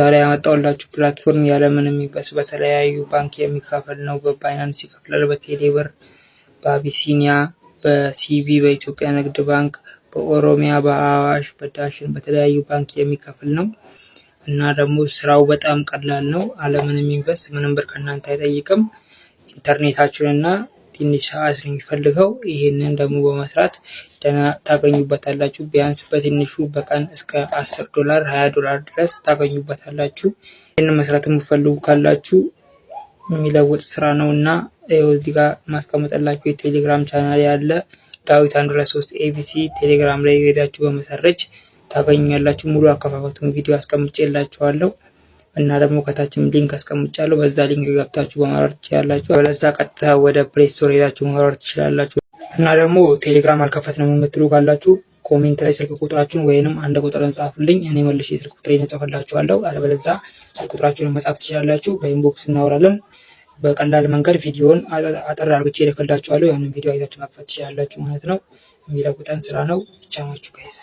ዛሬ ያመጣሁላችሁ ፕላትፎርም ያለምንም ኢንቨስት በተለያዩ ባንክ የሚከፍል ነው። በባይናንስ ይከፍላል፣ በቴሌብር፣ በአቢሲኒያ፣ በሲቢ፣ በኢትዮጵያ ንግድ ባንክ፣ በኦሮሚያ፣ በአዋሽ፣ በዳሽን በተለያዩ ባንክ የሚከፍል ነው እና ደግሞ ስራው በጣም ቀላል ነው። አለምንም ኢንቨስት ምንም ብር ከእናንተ አይጠይቅም። ኢንተርኔታችሁንና ትንሽ ሰዓት ነው የሚፈልገው። ይህንን ደግሞ በመስራት ደህና ታገኙበታላችሁ። ቢያንስ በትንሹ በቀን እስከ $10 $20 ድረስ ታገኙበታላችሁ። ይህንን መስራት የምትፈልጉ ካላችሁ የሚለውጥ ስራ ነው እና እዚህ ጋር ማስቀመጥላችሁ የቴሌግራም ቻናል ያለ ዳዊት 123 ኤቢሲ ቴሌግራም ላይ ሄዳችሁ በመሰረች ታገኙኛላችሁ። ሙሉ አከፋፈቱን ቪዲዮ አስቀምጬላችኋለሁ እና ደግሞ ከታችም ሊንክ አስቀምጫለሁ። በዛ ሊንክ ገብታችሁ በማውረድ ትችላላችሁ። በለዛ ቀጥታ ወደ ፕሌይ ስቶር ሄዳችሁ ማውረድ ትችላላችሁ። እና ደግሞ ቴሌግራም አልከፈትንም የምትሉ ካላችሁ ኮሜንት ላይ ስልክ ቁጥራችሁን ወይንም አንድ ቁጥርን ጻፉልኝ፣ እኔ መልሼ ስልክ ቁጥሬን እጽፍላችኋለሁ። አለበለዛ ስልክ ቁጥራችሁን መጻፍ ትችላላችሁ። በኢንቦክስ እናወራለን። በቀላል መንገድ ቪዲዮውን አጠር አድርጌ እልክላችኋለሁ። ያንን ቪዲዮ አይታችሁ መክፈት ትችላላችሁ ማለት ነው። የሚለውጠን ስራ ነው። ቻናችሁ ጋይስ